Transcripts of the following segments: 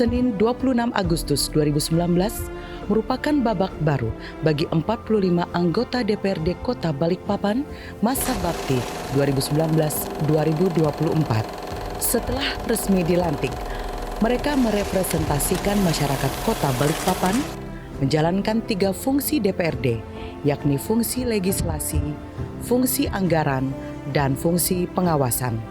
Senin 26 Agustus 2019 merupakan babak baru bagi 45 anggota DPRD Kota Balikpapan masa bakti 2019-2024. Setelah resmi dilantik, mereka merepresentasikan masyarakat Kota Balikpapan menjalankan 3 fungsi DPRD, yakni fungsi legislasi, fungsi anggaran, dan fungsi pengawasan.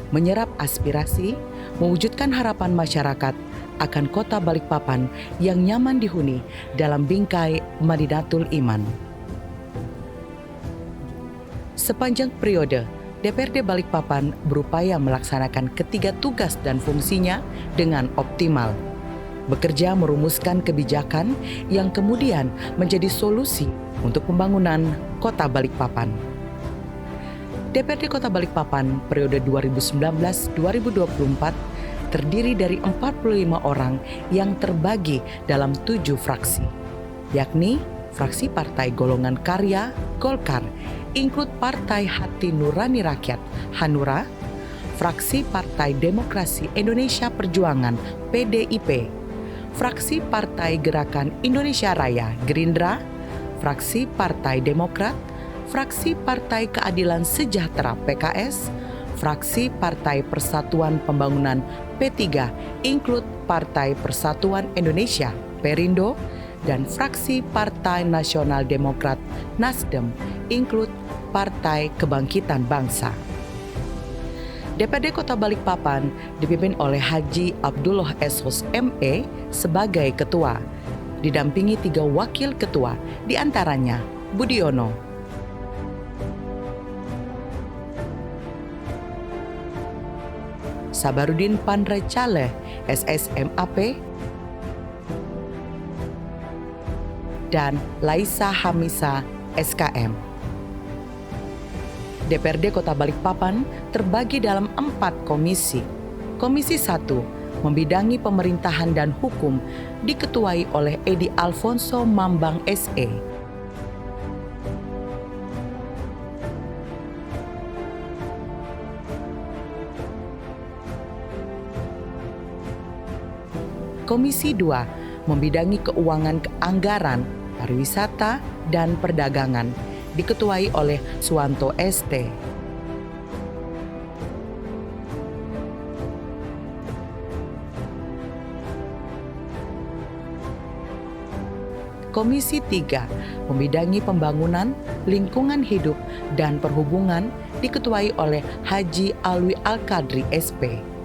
Menyerap aspirasi, mewujudkan harapan masyarakat akan Kota Balikpapan yang nyaman dihuni dalam bingkai Madinatul Iman. Sepanjang periode, DPRD Balikpapan berupaya melaksanakan ketiga tugas dan fungsinya dengan optimal. Bekerja merumuskan kebijakan yang kemudian menjadi solusi untuk pembangunan Kota Balikpapan. DPRD Kota Balikpapan periode 2019-2024 terdiri dari 45 orang yang terbagi dalam 7 fraksi, yakni fraksi Partai Golongan Karya Golkar, include Partai Hati Nurani Rakyat Hanura, fraksi Partai Demokrasi Indonesia Perjuangan PDIP, fraksi Partai Gerakan Indonesia Raya Gerindra, fraksi Partai Demokrat, fraksi Partai Keadilan Sejahtera PKS, fraksi Partai Persatuan Pembangunan P3, include Partai Persatuan Indonesia Perindo, dan fraksi Partai Nasional Demokrat Nasdem, include Partai Kebangkitan Bangsa. DPRD Kota Balikpapan dipimpin oleh Haji Abdullah Eshos ME sebagai ketua, didampingi 3 wakil ketua, diantaranya Budiono, Sabarudin Pandrecale SSMAP, dan Laisa Hamisa SKM. DPRD Kota Balikpapan terbagi dalam 4 komisi. Komisi 1 membidangi pemerintahan dan hukum diketuai oleh Edi Alfonso Mambang SE. Komisi 2 membidangi keuangan keanggaran, pariwisata, dan perdagangan diketuai oleh Suwanto ST. Komisi 3 membidangi pembangunan, lingkungan hidup, dan perhubungan diketuai oleh Haji Alwi Al-Kadri SP.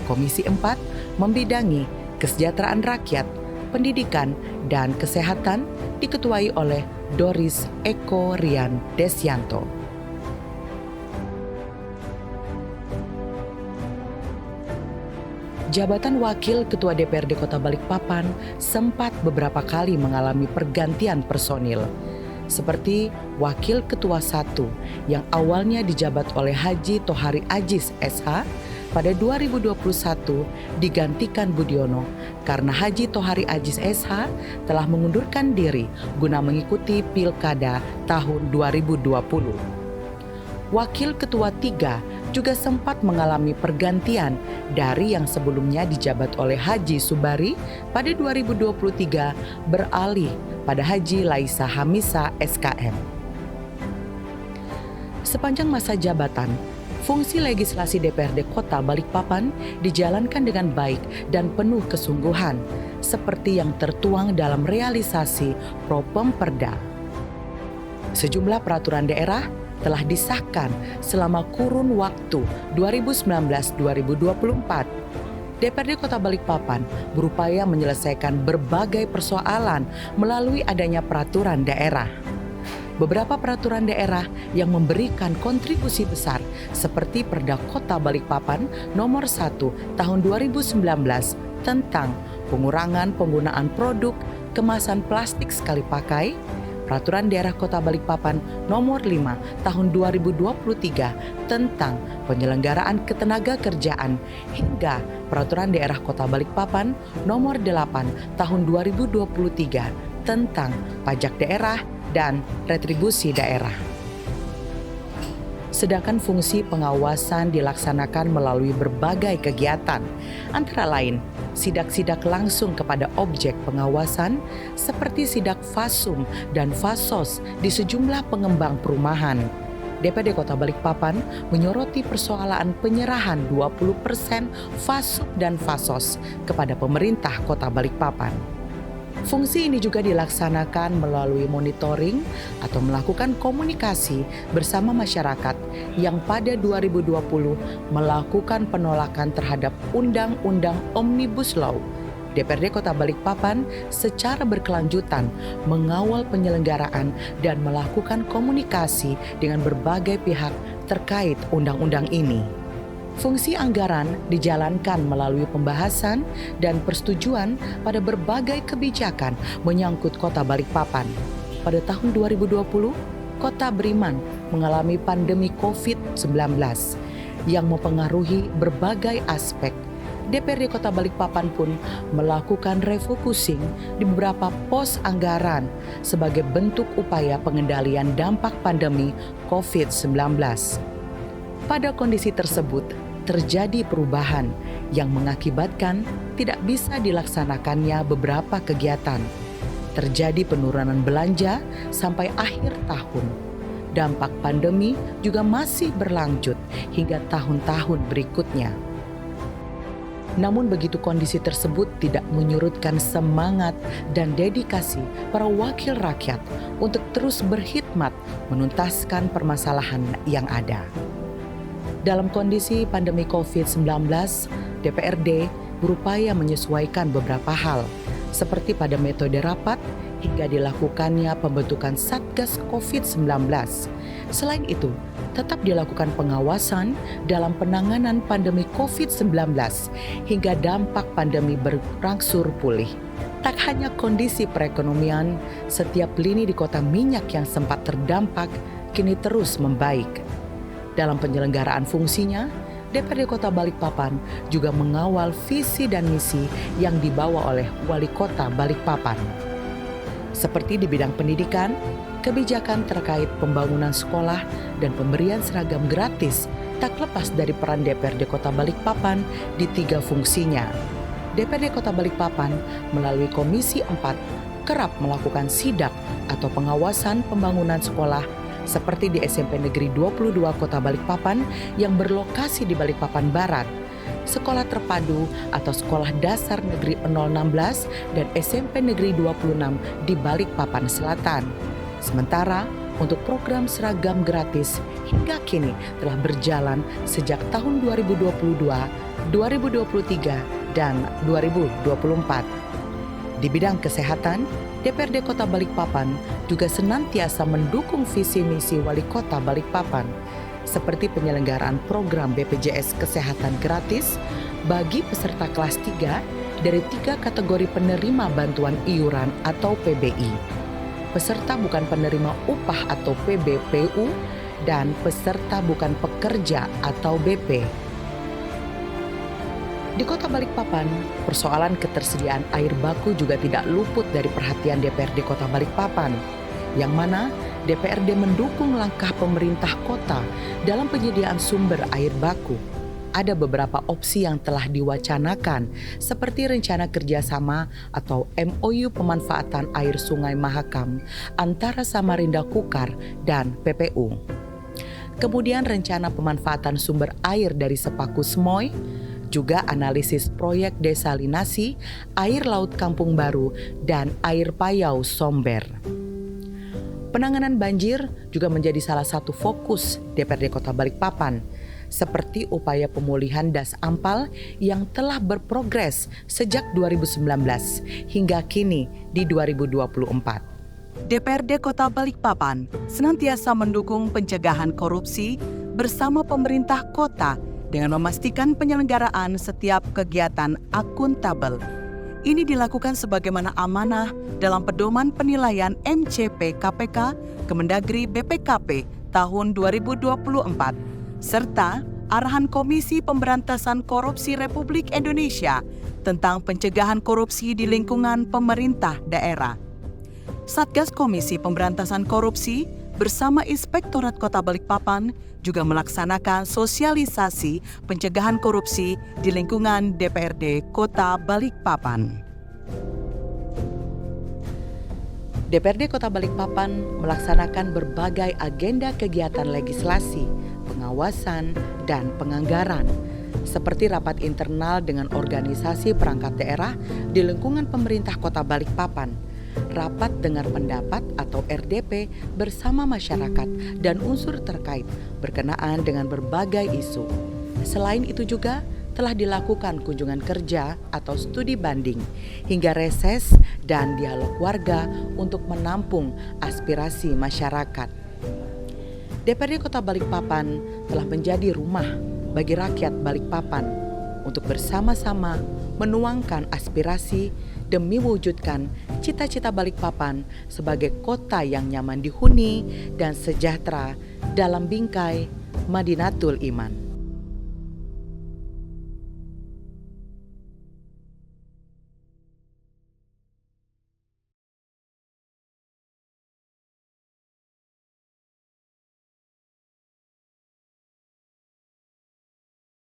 Komisi 4 membidangi kesejahteraan rakyat, pendidikan, dan kesehatan diketuai oleh Doris Eko Rian Desyanto. Jabatan Wakil Ketua DPRD Kota Balikpapan sempat beberapa kali mengalami pergantian personil, seperti Wakil Ketua 1 yang awalnya dijabat oleh Haji Tohari Aziz SH, pada 2021 digantikan Budiono karena Haji Tohari Aziz SH telah mengundurkan diri guna mengikuti Pilkada tahun 2020. Wakil Ketua 3 juga sempat mengalami pergantian dari yang sebelumnya dijabat oleh Haji Subari pada 2023 beralih pada Haji Laisa Hamisa SKM. Sepanjang masa jabatan, fungsi legislasi DPRD Kota Balikpapan dijalankan dengan baik dan penuh kesungguhan, seperti yang tertuang dalam realisasi Propemperda. Sejumlah peraturan daerah telah disahkan selama kurun waktu 2019-2024. DPRD Kota Balikpapan berupaya menyelesaikan berbagai persoalan melalui adanya peraturan daerah. Beberapa peraturan daerah yang memberikan kontribusi besar seperti Perda Kota Balikpapan Nomor 1 Tahun 2019 tentang pengurangan penggunaan produk kemasan plastik sekali pakai, Peraturan Daerah Kota Balikpapan Nomor 5 Tahun 2023 tentang penyelenggaraan ketenagakerjaan, hingga Peraturan Daerah Kota Balikpapan Nomor 8 Tahun 2023 tentang pajak daerah dan retribusi daerah. sedangkan fungsi pengawasan dilaksanakan melalui berbagai kegiatan, antara lain sidak-sidak langsung kepada objek pengawasan seperti sidak Fasum dan Fasos di sejumlah pengembang perumahan. DPRD Kota Balikpapan menyoroti persoalan penyerahan 20% Fasum dan Fasos kepada pemerintah Kota Balikpapan. Fungsi ini juga dilaksanakan melalui monitoring atau melakukan komunikasi bersama masyarakat yang pada 2020 melakukan penolakan terhadap Undang-Undang Omnibus Law. DPRD Kota Balikpapan secara berkelanjutan mengawal penyelenggaraan dan melakukan komunikasi dengan berbagai pihak terkait undang-undang ini. Fungsi anggaran dijalankan melalui pembahasan dan persetujuan pada berbagai kebijakan menyangkut Kota Balikpapan. Pada tahun 2020, Kota Beriman mengalami pandemi COVID-19 yang mempengaruhi berbagai aspek. DPRD Kota Balikpapan pun melakukan refocusing di beberapa pos anggaran sebagai bentuk upaya pengendalian dampak pandemi COVID-19. Pada kondisi tersebut, terjadi perubahan yang mengakibatkan tidak bisa dilaksanakannya beberapa kegiatan. Terjadi penurunan belanja sampai akhir tahun. Dampak pandemi juga masih berlanjut hingga tahun-tahun berikutnya. Namun begitu kondisi tersebut tidak menyurutkan semangat dan dedikasi para wakil rakyat untuk terus berkhidmat menuntaskan permasalahan yang ada. Dalam kondisi pandemi COVID-19, DPRD berupaya menyesuaikan beberapa hal, seperti pada metode rapat hingga dilakukannya pembentukan Satgas COVID-19. Selain itu, tetap dilakukan pengawasan dalam penanganan pandemi COVID-19 hingga dampak pandemi berangsur pulih. Tak hanya kondisi perekonomian, setiap lini di kota minyak yang sempat terdampak kini terus membaik. Dalam penyelenggaraan fungsinya, DPRD Kota Balikpapan juga mengawal visi dan misi yang dibawa oleh Wali Kota Balikpapan. Seperti di bidang pendidikan, kebijakan terkait pembangunan sekolah dan pemberian seragam gratis tak lepas dari peran DPRD Kota Balikpapan di 3 fungsinya. DPRD Kota Balikpapan melalui Komisi 4 kerap melakukan sidak atau pengawasan pembangunan sekolah seperti di SMP Negeri 22 Kota Balikpapan yang berlokasi di Balikpapan Barat, Sekolah Terpadu atau Sekolah Dasar Negeri 016 dan SMP Negeri 26 di Balikpapan Selatan. Sementara untuk program seragam gratis hingga kini telah berjalan sejak tahun 2022, 2023, dan 2024. Di bidang kesehatan, DPRD Kota Balikpapan juga senantiasa mendukung visi misi Wali Kota Balikpapan, seperti penyelenggaraan program BPJS Kesehatan gratis bagi peserta kelas 3 dari 3 kategori penerima bantuan iuran atau PBI, peserta bukan penerima upah atau PBPU, dan peserta bukan pekerja atau BP. Di Kota Balikpapan, persoalan ketersediaan air baku juga tidak luput dari perhatian DPRD Kota Balikpapan, yang mana DPRD mendukung langkah pemerintah kota dalam penyediaan sumber air baku. Ada beberapa opsi yang telah diwacanakan, seperti rencana kerjasama atau MOU pemanfaatan air Sungai Mahakam antara Samarinda Kukar dan PPU. Kemudian rencana pemanfaatan sumber air dari Sepaku Semoy, juga analisis proyek desalinasi, air laut Kampung Baru, dan air Payau Somber. Penanganan banjir juga menjadi salah satu fokus DPRD Kota Balikpapan, seperti upaya pemulihan das ampal yang telah berprogres sejak 2019 hingga kini di 2024. DPRD Kota Balikpapan senantiasa mendukung pencegahan korupsi bersama pemerintah kota dengan memastikan penyelenggaraan setiap kegiatan akuntabel. Ini dilakukan sebagaimana amanah dalam pedoman penilaian MCP KPK Kemendagri BPKP tahun 2024, serta arahan Komisi Pemberantasan Korupsi Republik Indonesia tentang pencegahan korupsi di lingkungan pemerintah daerah. Satgas Komisi Pemberantasan Korupsi bersama Inspektorat Kota Balikpapan juga melaksanakan sosialisasi pencegahan korupsi di lingkungan DPRD Kota Balikpapan. DPRD Kota Balikpapan melaksanakan berbagai agenda kegiatan legislasi, pengawasan, dan penganggaran, seperti rapat internal dengan organisasi perangkat daerah di lingkungan pemerintah Kota Balikpapan, rapat dengar pendapat atau RDP bersama masyarakat dan unsur terkait berkenaan dengan berbagai isu. Selain itu juga telah dilakukan kunjungan kerja atau studi banding hingga reses dan dialog warga untuk menampung aspirasi masyarakat. DPRD Kota Balikpapan telah menjadi rumah bagi rakyat Balikpapan untuk bersama-sama menuangkan aspirasi demi mewujudkan cita-cita Balikpapan sebagai kota yang nyaman dihuni dan sejahtera dalam bingkai Madinatul Iman.